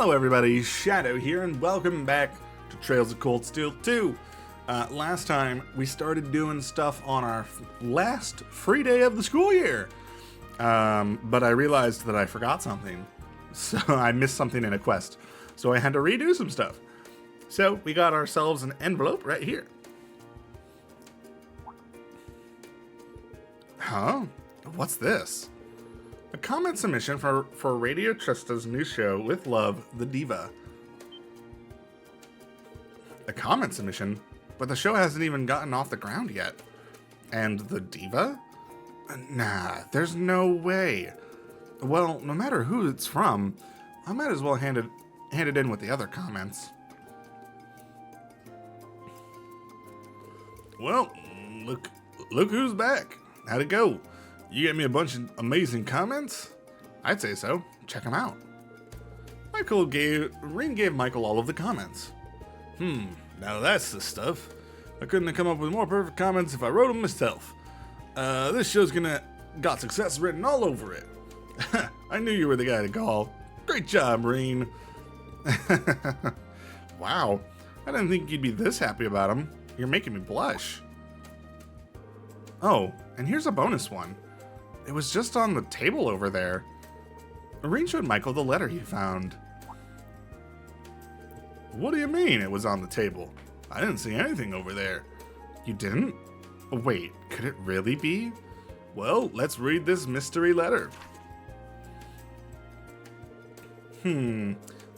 Hello everybody, Shadow here, and welcome back to Trails of Cold Steel 2. Last time, we started doing stuff on our last free day of the school year. But I realized that I forgot something. So I missed something in a quest. So I had to redo some stuff. So we got ourselves an envelope right here. Huh? What's this? A comment submission for Radio Trista's new show, With Love, The Diva. A comment submission? But the show hasn't even gotten off the ground yet. And The Diva? Nah, there's no way. Well, no matter who it's from, I might as well hand it in with the other comments. Well, look who's back. How'd it go? You get me a bunch of amazing comments? I'd say so. Check them out. Reen gave Michael all of the comments. Now that's the stuff. I couldn't have come up with more perfect comments if I wrote them myself. This show's got success written all over it. I knew you were the guy to call. Great job, Reen. Wow. I didn't think you'd be this happy about him. You're making me blush. Oh, and here's a bonus one. It was just on the table over there. Reen showed Michael the letter he found. What do you mean it was on the table? I didn't see anything over there. You didn't? Wait, could it really be? Well, let's read this mystery letter.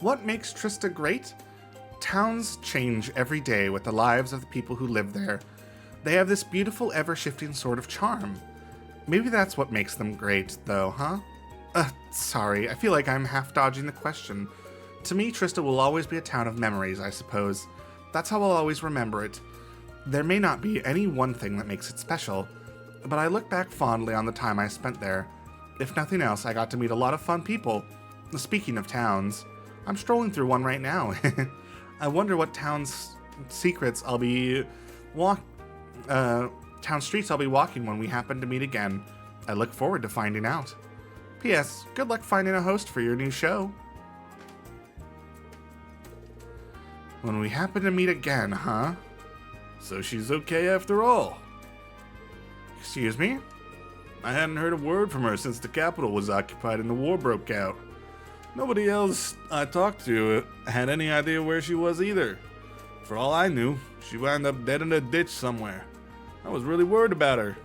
What makes Trista great? Towns change every day with the lives of the people who live there. They have this beautiful, ever-shifting sort of charm. Maybe that's what makes them great, though, huh? Sorry, I feel like I'm half dodging the question. To me, Trista will always be a town of memories, I suppose. That's how I'll always remember it. There may not be any one thing that makes it special, but I look back fondly on the time I spent there. If nothing else, I got to meet a lot of fun people. Speaking of towns, I'm strolling through one right now. I wonder what town streets I'll be walking when we happen to meet again. I look forward to finding out. P.S. Good luck finding a host for your new show. When we happen to meet again, huh? So she's okay after all. Excuse me? I hadn't heard a word from her since the capital was occupied and the war broke out. Nobody else I talked to had any idea where she was either. For all I knew, she wound up dead in a ditch somewhere. I was really worried about her.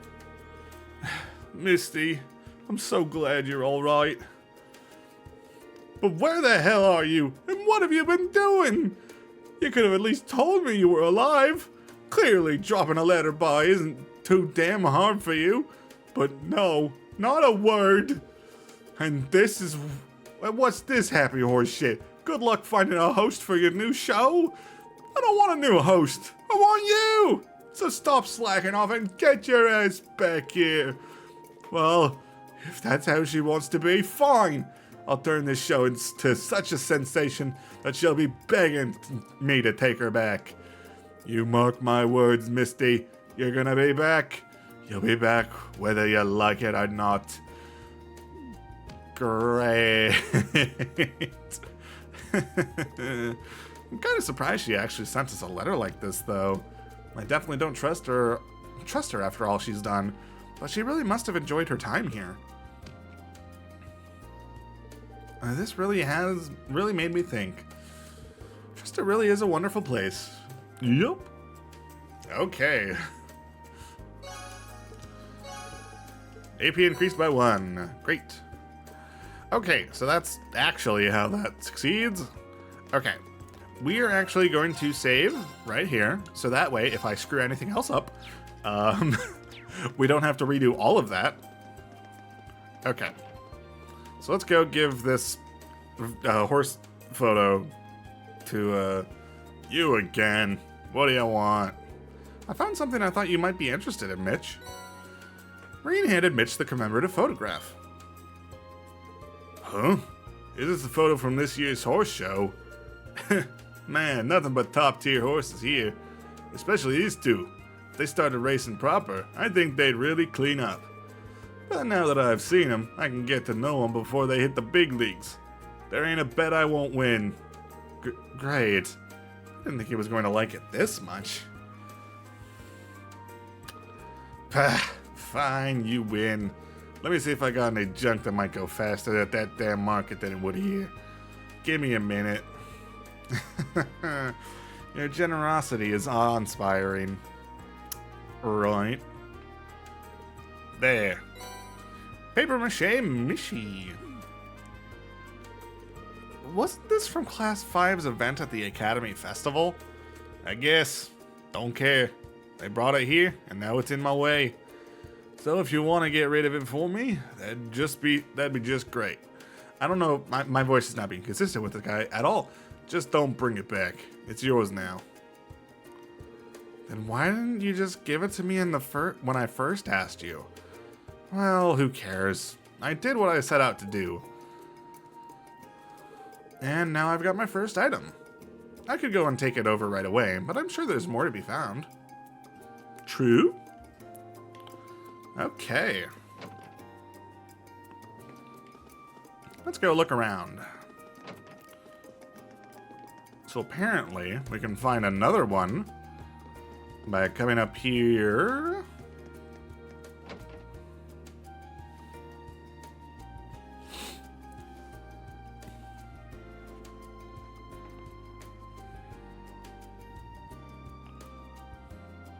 Misty, I'm so glad you're all right. But where the hell are you? And what have you been doing? You could have at least told me you were alive. Clearly, dropping a letter by isn't too damn hard for you. But no, not a word. And what's this happy horse shit? Good luck finding a host for your new show. I don't want a new host. I want you. So stop slacking off and get your ass back here. Well, if that's how she wants to be, fine. I'll turn this show into such a sensation that she'll be begging me to take her back. You mark my words, Misty. You're gonna be back. You'll be back whether you like it or not. Great. I'm kind of surprised she actually sent us a letter like this, though. I definitely don't trust her after all she's done, but she really must have enjoyed her time here. This really has made me think. Trista really is a wonderful place. Yup. Okay. AP increased by 1. Great. Okay, so that's actually how that succeeds. Okay. We are actually going to save right here, so that way, if I screw anything else up, we don't have to redo all of that. Okay. So let's go give this horse photo to you again. What do you want? I found something I thought you might be interested in, Mitch. Reen handed Mitch the commemorative photograph. Huh? Is this a photo from this year's horse show? Man, nothing but top-tier horses here. Especially these two. If they started racing proper, I think they'd really clean up. But now that I've seen them, I can get to know them before they hit the big leagues. There ain't a bet I won't win. Great. I didn't think he was going to like it this much. Pah, fine, you win. Let me see if I got any junk that might go faster at that damn market than it would here. Give me a minute. Your generosity is awe-inspiring. Right. There. Paper mache Mishi. Wasn't this from Class 5's event at the Academy Festival? I guess. Don't care. They brought it here, and now it's in my way. So if you want to get rid of it for me, that'd be just great. I don't know, my voice is not being consistent with the guy at all. Just don't bring it back. It's yours now. Then why didn't you just give it to me in when I first asked you? Well, who cares? I did what I set out to do. And now I've got my first item. I could go and take it over right away, but I'm sure there's more to be found. True? Okay. Let's go look around. So apparently, we can find another one by coming up here.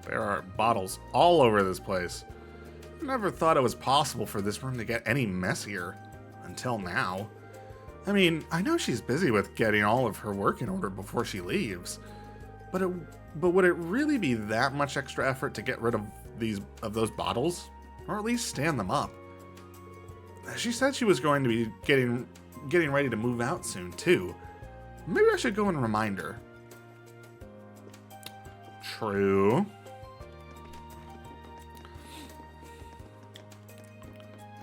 There are bottles all over this place. I never thought it was possible for this room to get any messier. Until now. I mean, I know she's busy with getting all of her work in order before she leaves. But would it really be that much extra effort to get rid of those bottles? Or at least stand them up? She said she was going to be getting ready to move out soon, too. Maybe I should go and remind her. True.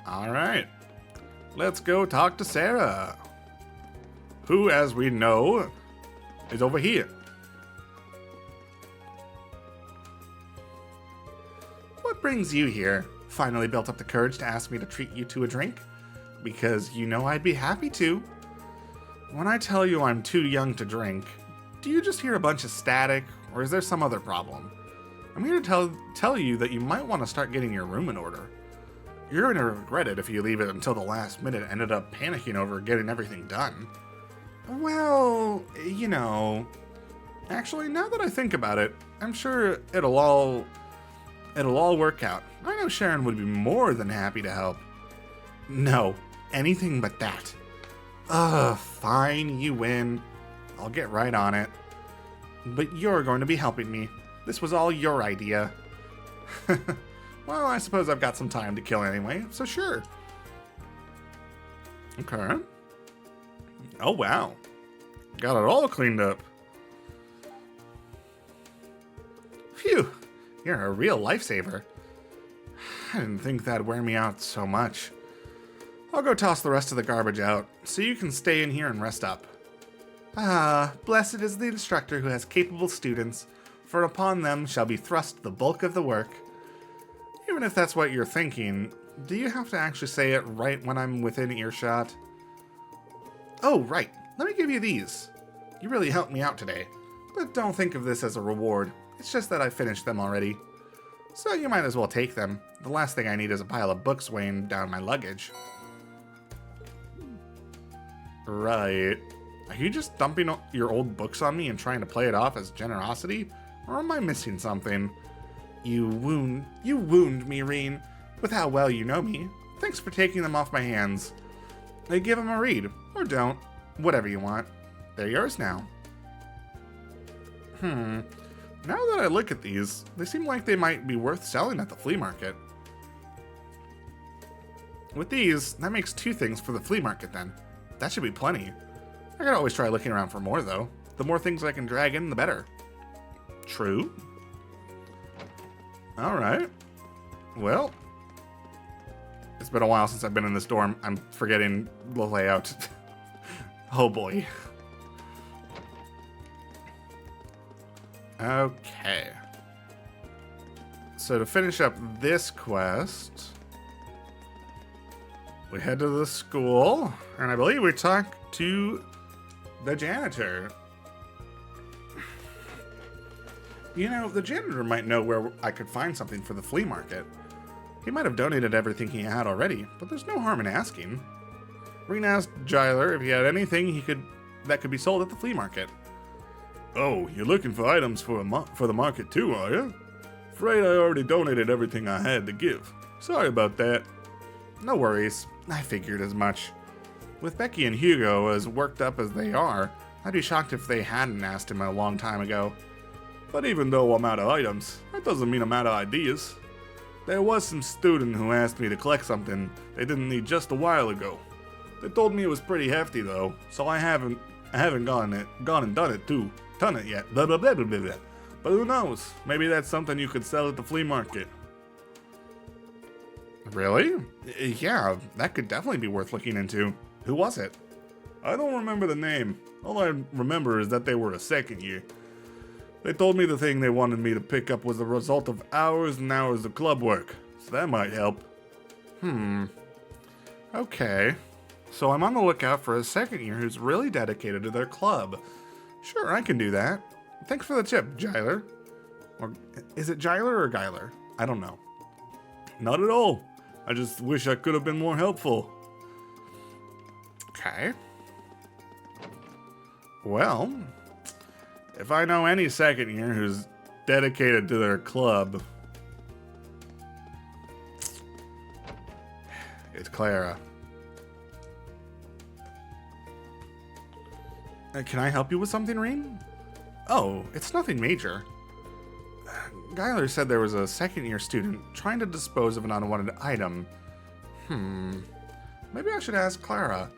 Alright. Let's go talk to Sarah, who, as we know, is over here. What brings you here? Finally built up the courage to ask me to treat you to a drink? Because you know I'd be happy to. When I tell you I'm too young to drink, do you just hear a bunch of static, or is there some other problem? I'm here to tell you that you might want to start getting your room in order. You're going to regret it if you leave it until the last minute and ended up panicking over getting everything done. Well, you know... Actually, now that I think about it, I'm sure it'll all work out. I know Sharon would be more than happy to help. No, anything but that. Fine, you win. I'll get right on it. But you're going to be helping me. This was all your idea. Well, I suppose I've got some time to kill anyway, so sure. Okay. Oh, wow. Got it all cleaned up. Phew, you're a real lifesaver. I didn't think that'd wear me out so much. I'll go toss the rest of the garbage out, so you can stay in here and rest up. Ah, blessed is the instructor who has capable students, for upon them shall be thrust the bulk of the work. Even if that's what you're thinking, do you have to actually say it right when I'm within earshot? Oh, right. Let me give you these. You really helped me out today. But don't think of this as a reward. It's just that I finished them already. So you might as well take them. The last thing I need is a pile of books weighing down my luggage. Right. Are you just dumping your old books on me and trying to play it off as generosity? Or am I missing something? You wound me, Reen, with how well you know me. Thanks for taking them off my hands. They give them a read, or don't, whatever you want. They're yours now. Now that I look at these, they seem like they might be worth selling at the flea market. With these, that makes 2 things for the flea market then. That should be plenty. I could always try looking around for more though. The more things I can drag in, the better. True. Alright. Well, it's been a while since I've been in this dorm. I'm forgetting the layout. Oh boy. Okay. So to finish up this quest, we head to the school And I believe we talked to the janitor. You know, the janitor might know where I could find something for the flea market. He might have donated everything he had already, but there's no harm in asking. Reen asked Giler if he had anything that could be sold at the flea market. Oh, you're looking for items for the market too, are you? Afraid I already donated everything I had to give. Sorry about that. No worries. I figured as much. With Becky and Hugo as worked up as they are, I'd be shocked if they hadn't asked him a long time ago. But even though I'm out of items, that doesn't mean I'm out of ideas. There was some student who asked me to collect something they didn't need just a while ago. They told me it was pretty hefty though, so I haven't gone and done it yet. Blah, blah, blah, blah, blah, blah. But who knows? Maybe that's something you could sell at the flea market. Really? Yeah, that could definitely be worth looking into. Who was it? I don't remember the name. All I remember is that they were a second year. They told me the thing they wanted me to pick up was the result of hours and hours of club work, so that might help. Okay. So I'm on the lookout for a second year who's really dedicated to their club. Sure, I can do that. Thanks for the tip, Giler. Or is it Giler or Giler? I don't know. Not at all. I just wish I could have been more helpful. Okay. Well, if I know any second year who's dedicated to their club, it's Clara. Can I help you with something, Reen? Oh, it's nothing major. Giler said there was a second-year student trying to dispose of an unwanted item. Maybe I should ask Clara.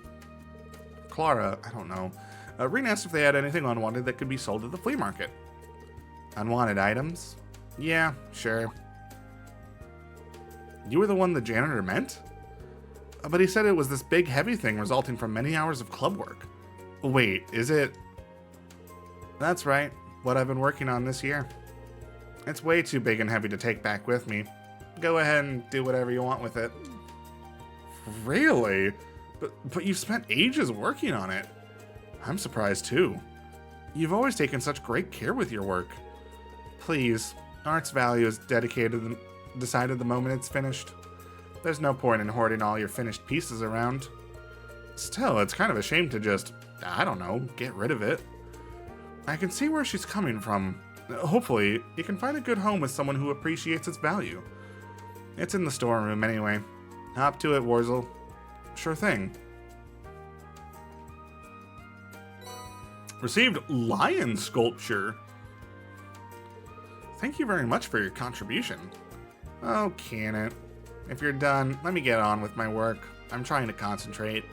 I don't know. Reen asked if they had anything unwanted that could be sold at the flea market. Unwanted items? Yeah, sure. You were the one the janitor meant? But he said it was this big, heavy thing resulting from many hours of club work. Wait, is it? That's right, what I've been working on this year. It's way too big and heavy to take back with me. Go ahead and do whatever you want with it. Really? But you've spent ages working on it. I'm surprised too. You've always taken such great care with your work. Please, art's value is decided the moment it's finished. There's no point in hoarding all your finished pieces around. Still, it's kind of a shame to just, I don't know, get rid of it. I can see where she's coming from. Hopefully, you can find a good home with someone who appreciates its value. It's in the storeroom anyway. Hop to it, Warzel. Sure thing. Received lion sculpture. Thank you very much for your contribution. Oh, Kenneth. If you're done, let me get on with my work. I'm trying to concentrate.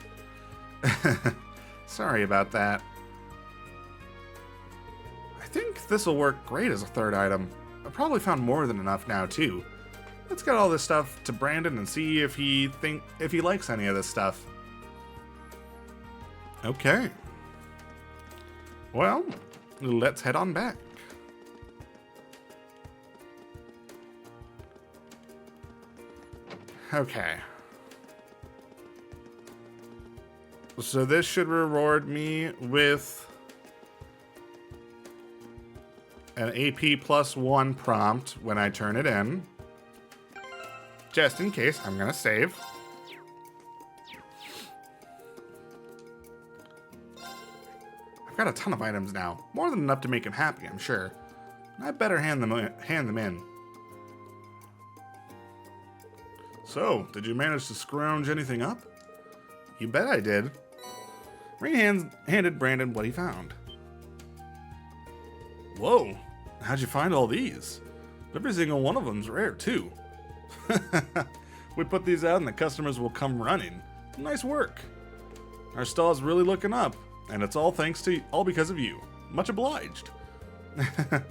Sorry about that. I think this'll work great as a third item. I probably found more than enough now too. Let's get all this stuff to Brandon and see if he likes any of this stuff. Okay. Well, let's head on back. Okay. So this should reward me with an AP +1 prompt when I turn it in. Just in case, I'm gonna save. I've got a ton of items now. More than enough to make him happy, I'm sure. I better hand them in. So, did you manage to scrounge anything up? You bet I did. Reen handed Brandon what he found. Whoa, how'd you find all these? Every single one of them's rare, too. We put these out and the customers will come running. Nice work. Our stall's really looking up, and it's all because of you. Much obliged.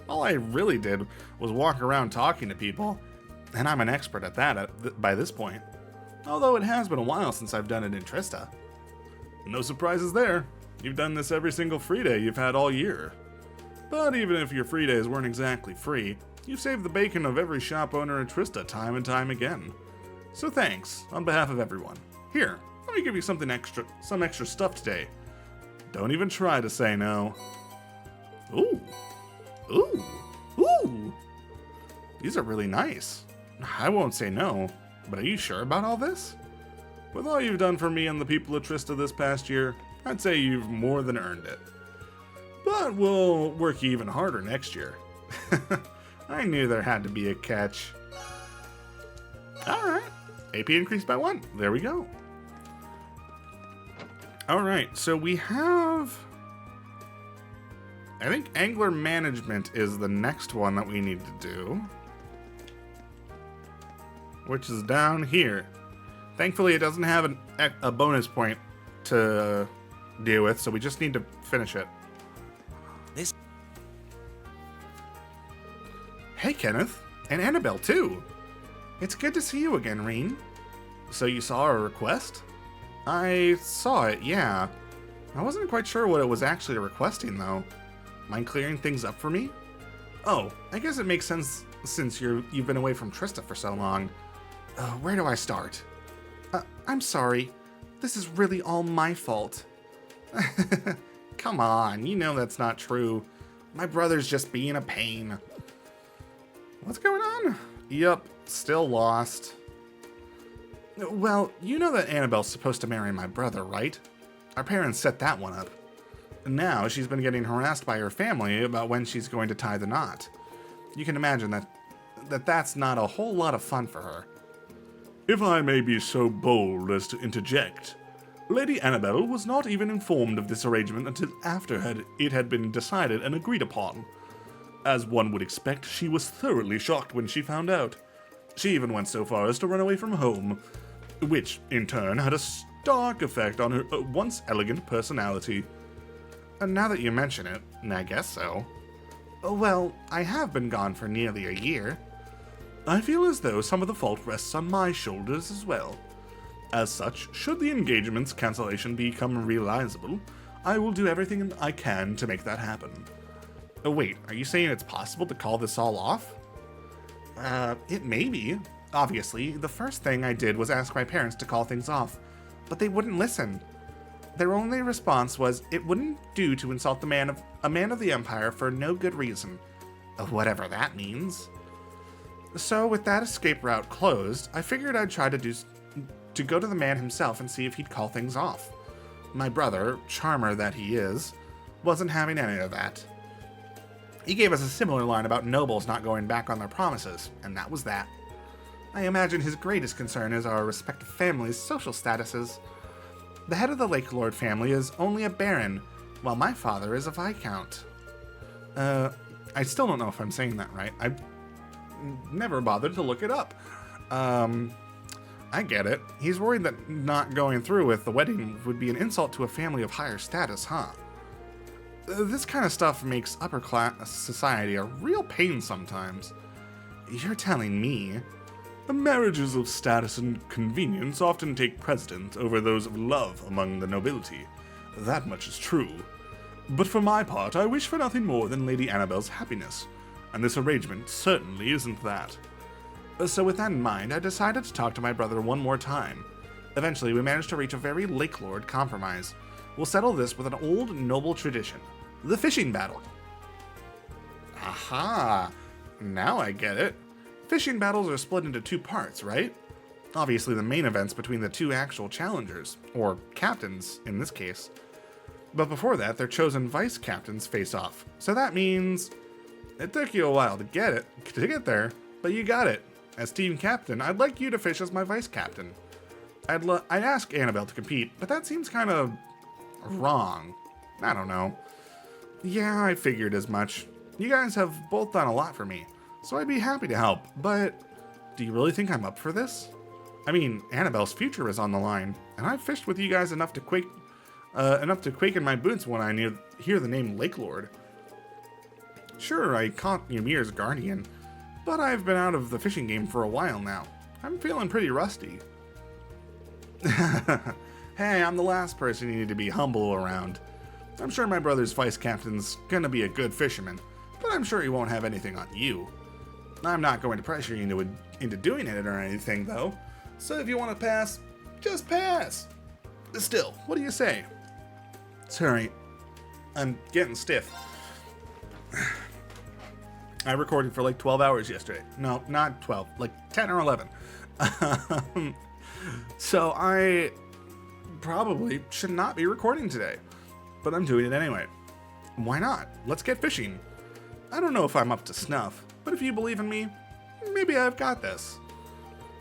All I really did was walk around talking to people, and I'm an expert at that by this point. Although it has been a while since I've done it in Trista. No surprises there. You've done this every single free day you've had all year. But even if your free days weren't exactly free, you've saved the bacon of every shop owner in Trista time and time again. So thanks, on behalf of everyone. Here, let me give you some extra stuff today. Don't even try to say no. Ooh. Ooh. Ooh. These are really nice. I won't say no, but are you sure about all this? With all you've done for me and the people of Trista this past year, I'd say you've more than earned it. But we'll work even harder next year. I knew there had to be a catch. Alright. AP increased by 1. There we go. Alright, so we have... I think Angler Management is the next one that we need to do. Which is down here. Thankfully, it doesn't have a bonus point to deal with, so we just need to finish it. Hey, Kenneth. And Annabelle, too. It's good to see you again, Reen. So you saw our request? I saw it, yeah. I wasn't quite sure what it was actually requesting, though. Mind clearing things up for me? Oh, I guess it makes sense since you've been away from Trista for so long. Where do I start? I'm sorry. This is really all my fault. Come on, you know that's not true. My brother's just being a pain. What's going on? Yup, still lost. Well, you know that Annabelle's supposed to marry my brother, right? Our parents set that one up. Now she's been getting harassed by her family about when she's going to tie the knot. You can imagine that's not a whole lot of fun for her. If I may be so bold as to interject, Lady Annabelle was not even informed of this arrangement until after it had been decided and agreed upon. As one would expect, she was thoroughly shocked when she found out. She even went so far as to run away from home, which, in turn, had a stark effect on her once elegant personality. And now that you mention it, I guess so. Well, I have been gone for nearly a year. I feel as though some of the fault rests on my shoulders as well. As such, should the engagement's cancellation become realizable, I will do everything I can to make that happen. Oh wait, are you saying it's possible to call this all off? It may be. Obviously, the first thing I did was ask my parents to call things off, but they wouldn't listen. Their only response was it wouldn't do to insult a man of the Empire for no good reason. Whatever that means. So with that escape route closed, I figured I'd try to go to the man himself and see if he'd call things off. My brother, charmer that he is, wasn't having any of that. He gave us a similar line about nobles not going back on their promises, and that was that. I imagine his greatest concern is our respective families' social statuses. The head of the Lake Lord family is only a baron, while my father is a viscount. I still don't know if I'm saying that right. I never bothered to look it up. I get it. He's worried that not going through with the wedding would be an insult to a family of higher status, huh? This kind of stuff makes upper class society a real pain sometimes. You're telling me? The marriages of status and convenience often take precedent over those of love among the nobility. That much is true. But for my part, I wish for nothing more than Lady Annabelle's happiness, and this arrangement certainly isn't that. So with that in mind, I decided to talk to my brother one more time. Eventually, we managed to reach a very Lake Lord compromise. We'll settle this with an old noble tradition, the fishing battle. Aha! Now I get it. Fishing battles are split into 2 parts, right? Obviously the main event's between the 2 actual challengers, or captains in this case. But before that, their chosen vice captains face off. So that means it took you a while to get there, but you got it. As team captain, I'd like you to fish as my vice captain. I'd ask Annabelle to compete, but that seems kind of wrong. I don't know. Yeah, I figured as much. You guys have both done a lot for me, so I'd be happy to help, but do you really think I'm up for this? I mean, Annabelle's future is on the line, and I've fished with you guys enough to quake in my boots when I hear the name Lake Lord. Sure, I caught Ymir's guardian, but I've been out of the fishing game for a while now. I'm feeling pretty rusty. Hey, I'm the last person you need to be humble around. I'm sure my brother's vice captain's gonna be a good fisherman, but I'm sure he won't have anything on you. I'm not going to pressure you into doing it or anything, though, so if you want to pass, just pass. Still, what do you say? Sorry, I'm getting stiff. I recorded for like 12 hours yesterday. No, not 12, like 10 or 11. So I probably should not be recording today, but I'm doing it anyway. Why not? Let's get fishing. I don't know if I'm up to snuff, but if you believe in me, maybe I've got this.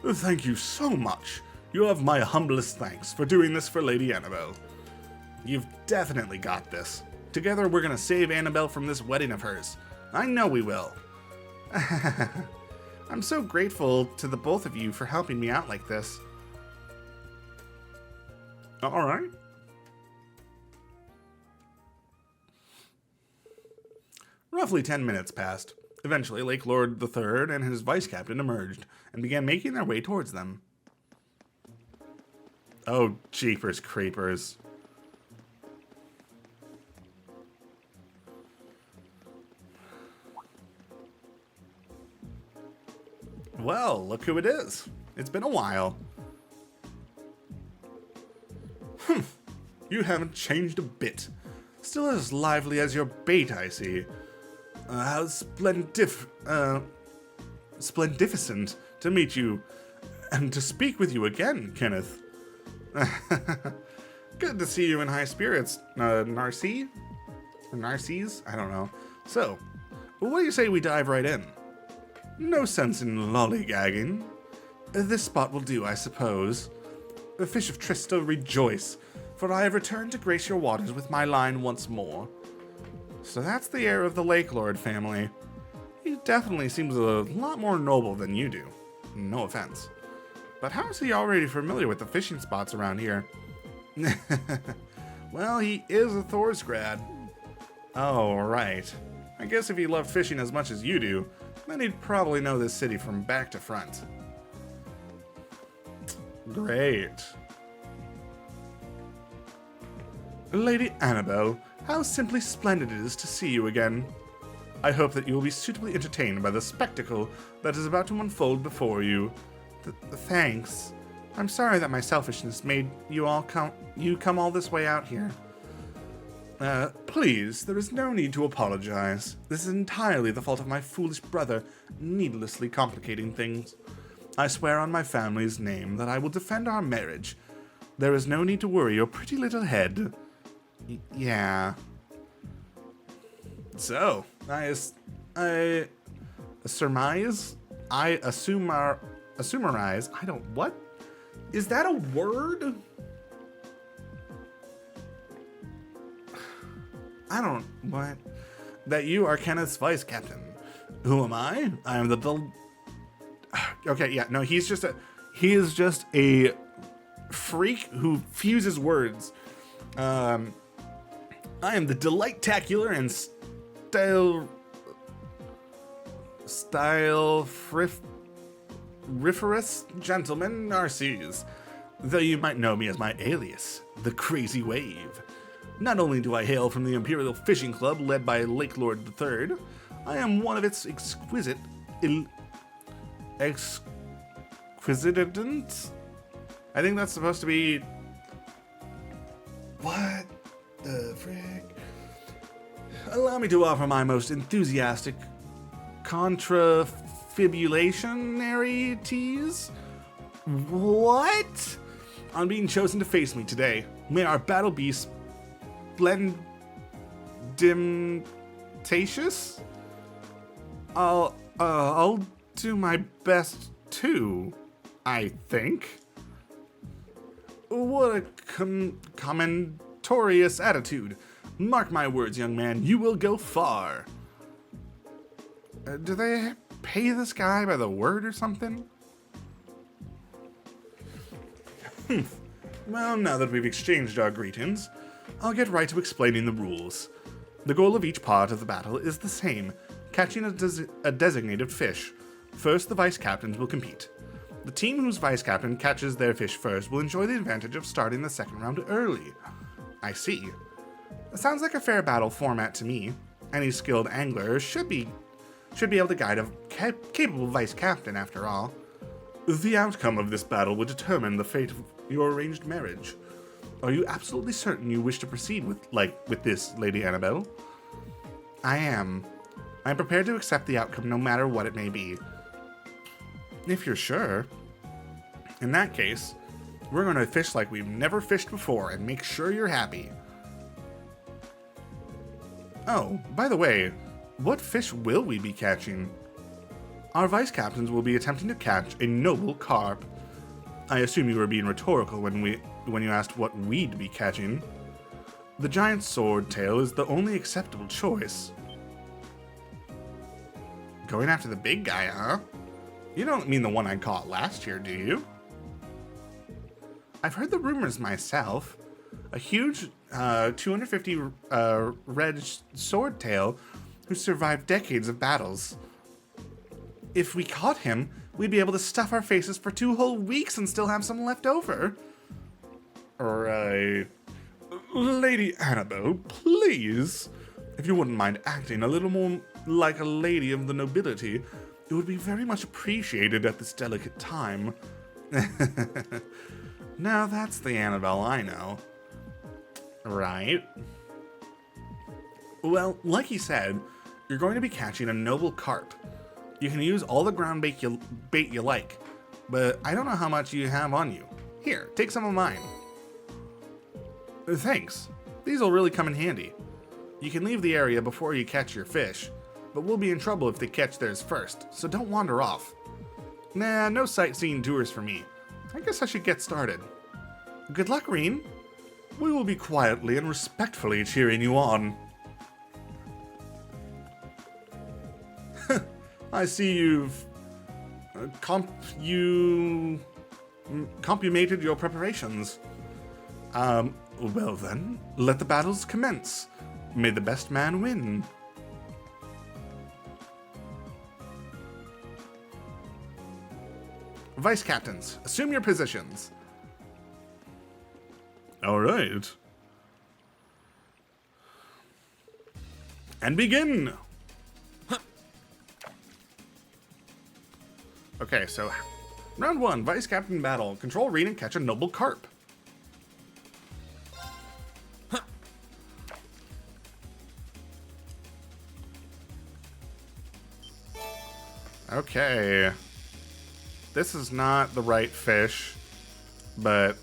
Thank you so much. You have my humblest thanks for doing this for Lady Annabelle. You've definitely got this. Together we're gonna save Annabelle from this wedding of hers. I know we will. I'm so grateful to the both of you for helping me out like this. All right. Roughly 10 minutes passed. Eventually, Lake Lord III and his vice captain emerged and began making their way towards them. Oh, jeepers creepers. Well, look who it is. It's been a while. You haven't changed a bit. Still as lively as your bait, I see. How splendificent to meet you and to speak with you again, Kenneth. Good to see you in high spirits, Narcisse? Or Narcisse? I don't know. So, what do you say we dive right in? No sense in lollygagging. This spot will do, I suppose. The fish of Trista rejoice, for I have returned to grace your waters with my line once more. So that's the heir of the Lake Lord family. He definitely seems a lot more noble than you do. No offense. But how is he already familiar with the fishing spots around here? Well, he is a Thor's grad. Oh, right. I guess if he loved fishing as much as you do, then he'd probably know this city from back to front. Great. Lady Annabelle, how simply splendid it is to see you again. I hope that you will be suitably entertained by the spectacle that is about to unfold before you. Thanks. I'm sorry that my selfishness made you come all this way out here. Please, there is no need to apologize. This is entirely the fault of my foolish brother, needlessly complicating things. I swear on my family's name that I will defend our marriage. There is no need to worry your pretty little head. Yeah. So, I surmise? I assumerize? I don't, what? Is that a word? I don't, what? That you are Kenneth's vice captain. Who am I? I am the okay, yeah, no, he is just a freak who fuses words. I am the delight-tacular and styliferous gentleman Narcisse, though you might know me as my alias, the Crazy Wave. Not only do I hail from the Imperial Fishing Club led by Lake Lord III, I am one of its exquisitants? I think that's supposed to be... What the frick? Allow me to offer my most enthusiastic contrafibulationary tease. What? On being chosen to face me today, may our battle be splendimtatious? I'll do my best too, I think. What a commentorious attitude. Mark my words, young man, you will go far. Do they pay this guy by the word or something? Well, now that we've exchanged our greetings, I'll get right to explaining the rules. The goal of each part of the battle is the same, catching a designated fish. First, the vice captains will compete. The team whose vice captain catches their fish first will enjoy the advantage of starting the second round early. I see. It sounds like a fair battle format to me. Any skilled angler should be able to guide a capable vice captain, after all. The outcome of this battle will determine the fate of your arranged marriage. Are you absolutely certain you wish to proceed with this, Lady Annabelle? I am. I am prepared to accept the outcome no matter what it may be. If you're sure. In that case, we're going to fish like we've never fished before and make sure you're happy. Oh, by the way, what fish will we be catching? Our vice captains will be attempting to catch a noble carp. I assume you were being rhetorical when you asked what we'd be catching. The giant swordtail is the only acceptable choice. Going after the big guy, huh? You don't mean the one I caught last year, do you? I've heard the rumors myself. A huge 250 red swordtail who survived decades of battles. If we caught him, we'd be able to stuff our faces for 2 whole weeks and still have some left over. Right. Lady Annabelle, please. If you wouldn't mind acting a little more like a lady of the nobility, it would be very much appreciated at this delicate time. Now that's the Annabelle I know. Right. Well, like he said, you're going to be catching a noble carp. You can use all the ground bait you like, but I don't know how much you have on you. Here, take some of mine. Thanks. These will really come in handy. You can leave the area before you catch your fish, but we'll be in trouble if they catch theirs first, so don't wander off. Nah, no sightseeing tours for me. I guess I should get started. Good luck, Reen. We will be quietly and respectfully cheering you on. I see you've consummated your preparations. Well then, let the battles commence. May the best man win. Vice captains, assume your positions. All right. And begin. Okay, so round 1, Vice Captain battle. Control, read, and catch a noble carp. Okay. This is not the right fish, but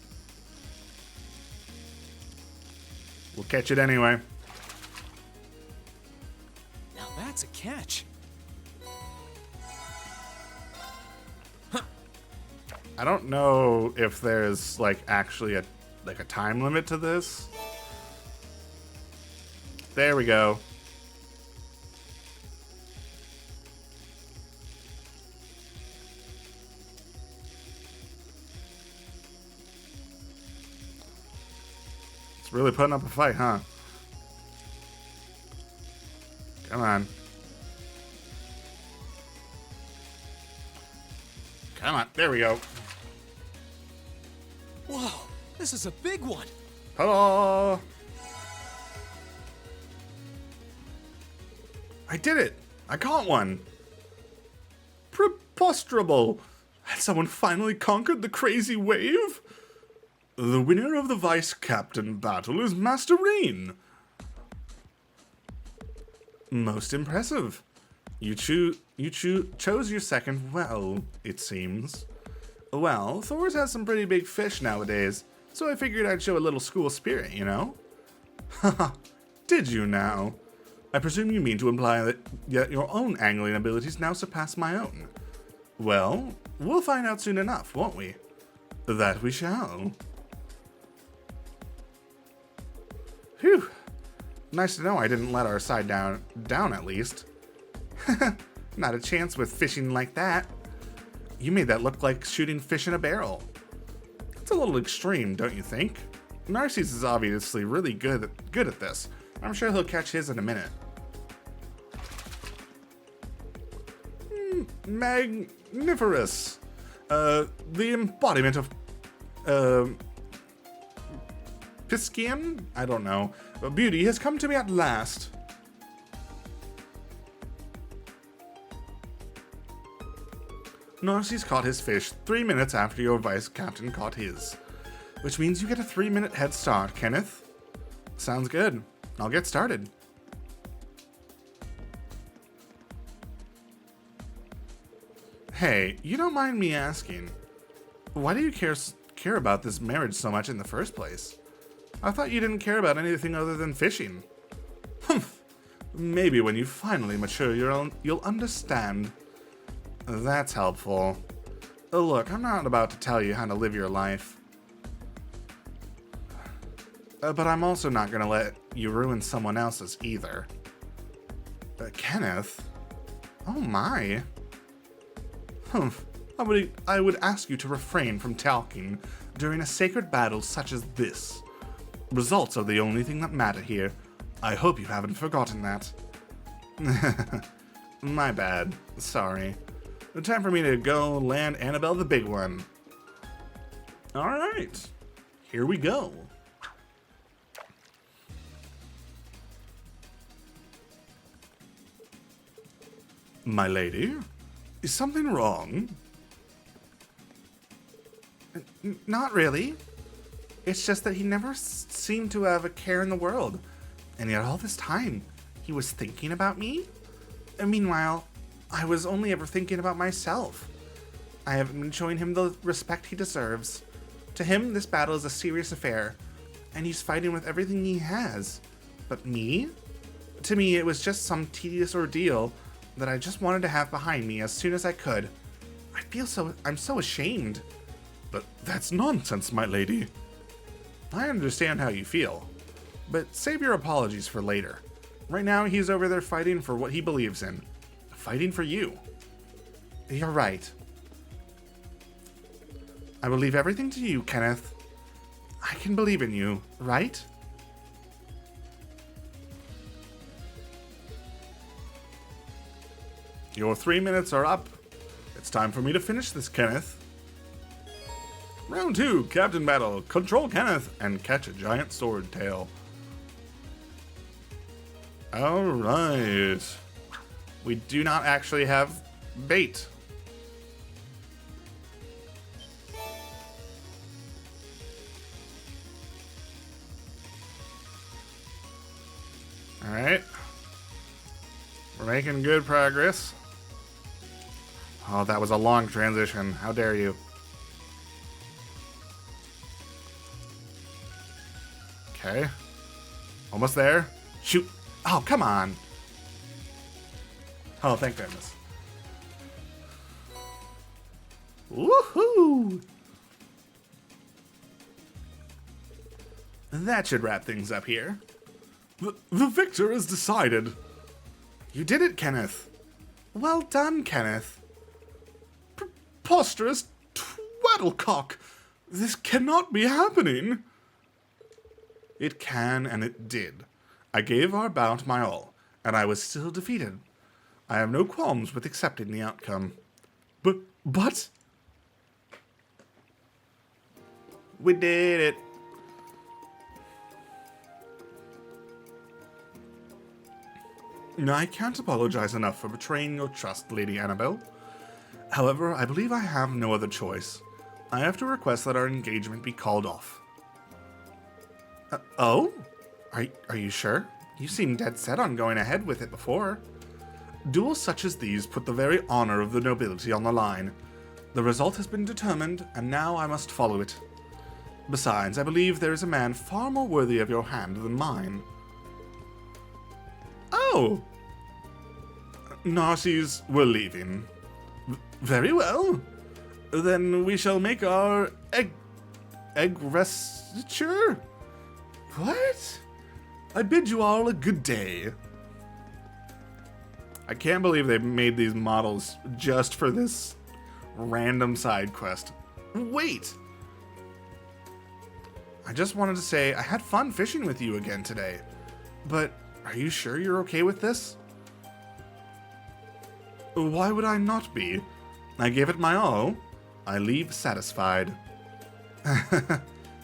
we'll catch it anyway. Now that's a catch. I don't know if there's like actually a time limit to this. There we go. It's really putting up a fight, huh? Come on. Come on, there we go. Whoa, this is a big one. Hello. I did it. I caught one. Preposterable. Had someone finally conquered the crazy wave? The winner of the vice captain battle is Master Reen. Most impressive. You chose your second well, it seems. Well, Thor's has some pretty big fish nowadays, so I figured I'd show a little school spirit, you know? Haha, did you now? I presume you mean to imply that your own angling abilities now surpass my own. Well, we'll find out soon enough, won't we? That we shall. Phew. Nice to know I didn't let our side down at least. Not a chance with fishing like that. You made that look like shooting fish in a barrel. It's a little extreme, don't you think? Narcisse is obviously really good at this. I'm sure he'll catch his in a minute. Magniferous. The embodiment of Piscian? I don't know. Beauty has come to me at last. Narcisse caught his fish 3 minutes after your vice captain caught his. which means you get a 3-minute head start, Kenneth. Sounds good. I'll get started. Hey, you don't mind me asking, why do you care about this marriage so much in the first place? I thought you didn't care about anything other than fishing. Humph. Maybe when you finally mature, you'll understand. That's helpful. Look, I'm not about to tell you how to live your life. But I'm also not going to let you ruin someone else's either. Kenneth? Oh my. Humph. I would ask you to refrain from talking during a sacred battle such as this. Results are the only thing that matter here. I hope you haven't forgotten that. My bad. Sorry. Time for me to go land Annabelle the big one. Alright. Here we go. My lady, is something wrong? Not really. It's just that he never seemed to have a care in the world. And yet all this time, he was thinking about me? And meanwhile, I was only ever thinking about myself. I haven't been showing him the respect he deserves. To him, this battle is a serious affair, and he's fighting with everything he has. But me? To me, it was just some tedious ordeal that I just wanted to have behind me as soon as I could. I'm so ashamed. But that's nonsense, my lady. I understand how you feel, but save your apologies for later. Right now, he's over there fighting for what he believes in. Fighting for you. You're right. I will leave everything to you, Kenneth. I can believe in you, right? Your 3 minutes are up. It's time for me to finish this, Kenneth. Round 2, Captain Battle. Control Kenneth and catch a giant sword tail. Alright. We do not actually have bait. Alright. We're making good progress. Oh, that was a long transition. How dare you? Okay. Almost there. Shoot. Oh, come on. Oh, thank goodness. Woohoo! That should wrap things up here. The victor is decided. You did it, Kenneth. Well done, Kenneth. Preposterous twaddlecock. This cannot be happening. It can, and it did. I gave our bout my all, and I was still defeated. I have no qualms with accepting the outcome. But... We did it. I can't apologize enough for betraying your trust, Lady Annabelle. However, I believe I have no other choice. I have to request that our engagement be called off. Oh? Are you sure? You seemed dead set on going ahead with it before. Duels such as these put the very honor of the nobility on the line. The result has been determined, and now I must follow it. Besides, I believe there is a man far more worthy of your hand than mine. Oh! Narcissus, we're leaving. Very well. Then we shall make our egressiture? What? I bid you all a good day. I can't believe they made these models just for this random side quest. Wait! I just wanted to say I had fun fishing with you again today. But are you sure you're okay with this? Why would I not be? I gave it my all. I leave satisfied.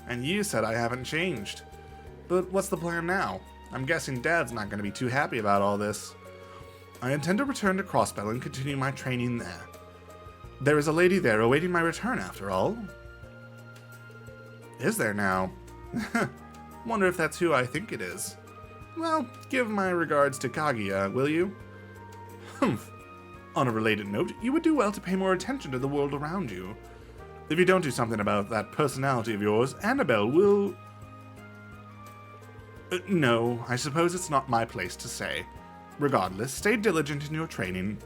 And you said I haven't changed. But what's the plan now? I'm guessing Dad's not going to be too happy about all this. I intend to return to Crossbell and continue my training there. There is a lady there awaiting my return, after all. Is there now? Wonder if that's who I think it is. Well, give my regards to Kaguya, will you? Humph. On a related note, you would do well to pay more attention to the world around you. If you don't do something about that personality of yours, Annabelle will... no, I suppose it's not my place to say. Regardless, stay diligent in your training.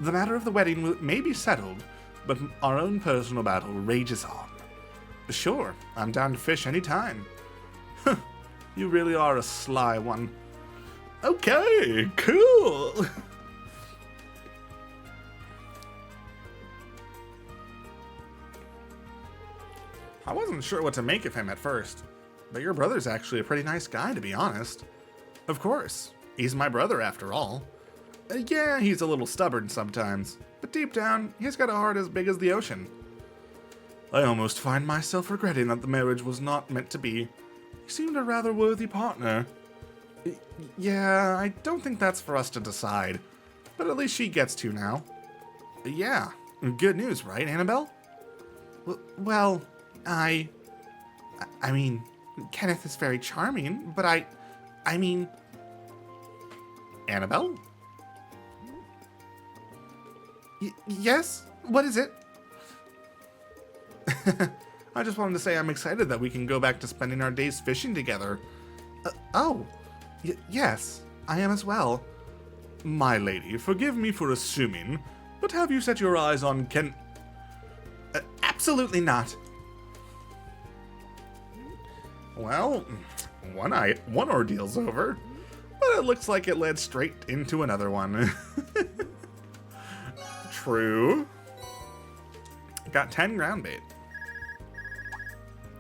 The matter of the wedding may be settled, but our own personal battle rages on. Sure, I'm down to fish any time. You really are a sly one. Okay, cool. I wasn't sure what to make of him at first, but your brother's actually a pretty nice guy, to be honest. Of course, he's my brother after all. Yeah, he's a little stubborn sometimes, but deep down, he's got a heart as big as the ocean. I almost find myself regretting that the marriage was not meant to be. He seemed a rather worthy partner. Yeah, I don't think that's for us to decide, but at least she gets to now. Yeah, good news, right, Annabelle? Well, I mean, Kenneth is very charming, but I mean... Annabelle? Yes? What is it? I just wanted to say I'm excited that we can go back to spending our days fishing together. Yes, I am as well. My lady, forgive me for assuming, but have you set your eyes on absolutely not. Well, one ordeal's over, but it looks like it led straight into another one. True. Got 10 ground bait.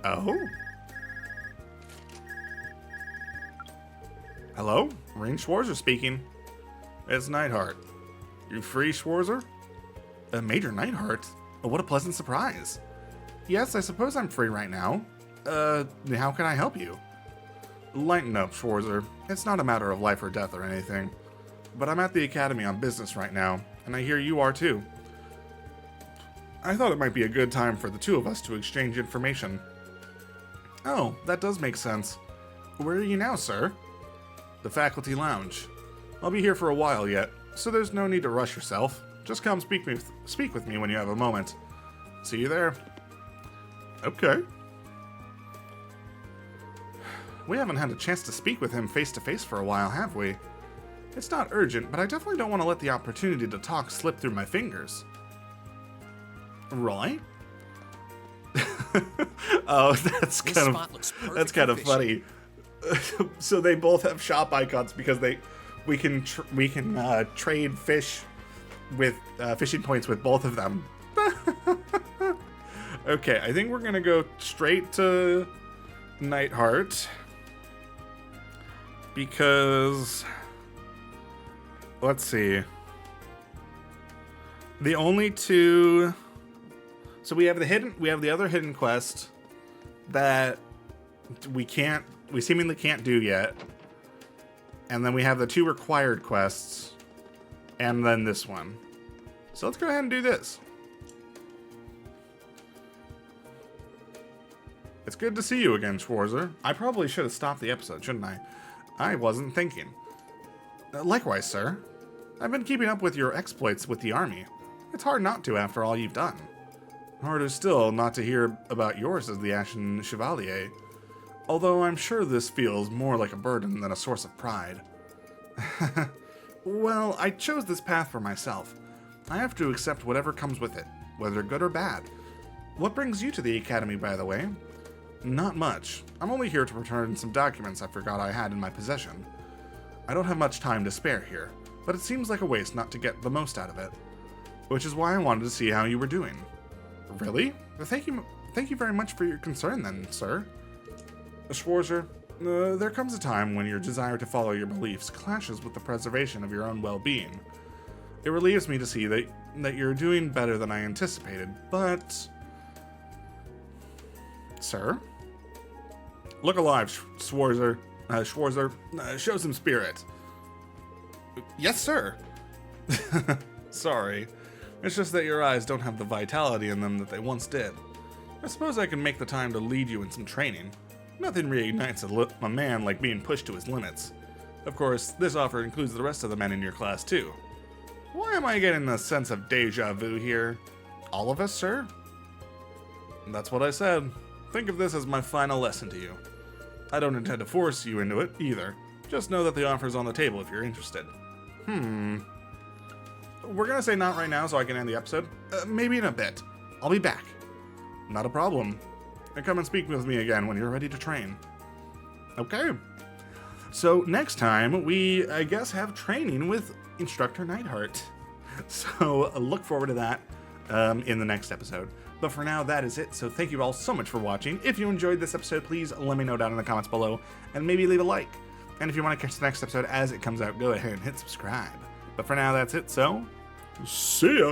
Oh. Hello? Ring Schwarzer speaking. It's Nightheart. You free, Schwarzer? Major Nightheart? Oh, what a pleasant surprise. Yes, I suppose I'm free right now. How can I help you? Lighten up, Schwarzer. It's not a matter of life or death or anything. But I'm at the Academy on business right now, and I hear you are too. I thought it might be a good time for the two of us to exchange information. Oh, that does make sense. Where are you now, sir? The faculty lounge. I'll be here for a while yet, so there's no need to rush yourself. Just come speak with me when you have a moment. See you there. Okay. We haven't had a chance to speak with him face to face for a while, have we? It's not urgent, but I definitely don't want to let the opportunity to talk slip through my fingers. Right? Oh, that's kind of funny. So they both have shop icons because we can trade fish with fishing points with both of them. Okay, I think we're gonna go straight to Nightheart because let's see. The only two. So we have the other hidden quest that we seemingly can't do yet. And then we have the two required quests and then this one. So let's go ahead and do this. It's good to see you again, Schwarzer. I probably should have stopped the episode, shouldn't I? I wasn't thinking. Likewise, sir. I've been keeping up with your exploits with the army. It's hard not to after all you've done. Harder still not to hear about yours as the Ashen Chevalier, although I'm sure this feels more like a burden than a source of pride. Well, I chose this path for myself. I have to accept whatever comes with it, whether good or bad. What brings you to the Academy, by the way? Not much. I'm only here to return some documents I forgot I had in my possession. I don't have much time to spare here, but it seems like a waste not to get the most out of it. Which is why I wanted to see how you were doing. Really? Thank you very much for your concern then, sir. Schwarzer, there comes a time when your desire to follow your beliefs clashes with the preservation of your own well-being. It relieves me to see that you're doing better than I anticipated, but... Sir? Look alive, Schwarzer. Show some spirit. Yes, sir. Sorry. It's just that your eyes don't have the vitality in them that they once did. I suppose I can make the time to lead you in some training. Nothing reignites a man like being pushed to his limits. Of course, this offer includes the rest of the men in your class too. Why am I getting the sense of deja vu here? All of us, sir? That's what I said. Think of this as my final lesson to you. I don't intend to force you into it, either. Just know that the offer's on the table if you're interested. We're gonna say not right now so I can end the episode. Maybe in a bit. I'll be back. Not a problem. And come and speak with me again when you're ready to train. Okay. So next time, we, I guess, have training with Instructor Neidhart. So look forward to that in the next episode. But for now, that is it. So thank you all so much for watching. If you enjoyed this episode, please let me know down in the comments below and maybe leave a like. And if you want to catch the next episode as it comes out, go ahead and hit subscribe. But for now, that's it. So see ya.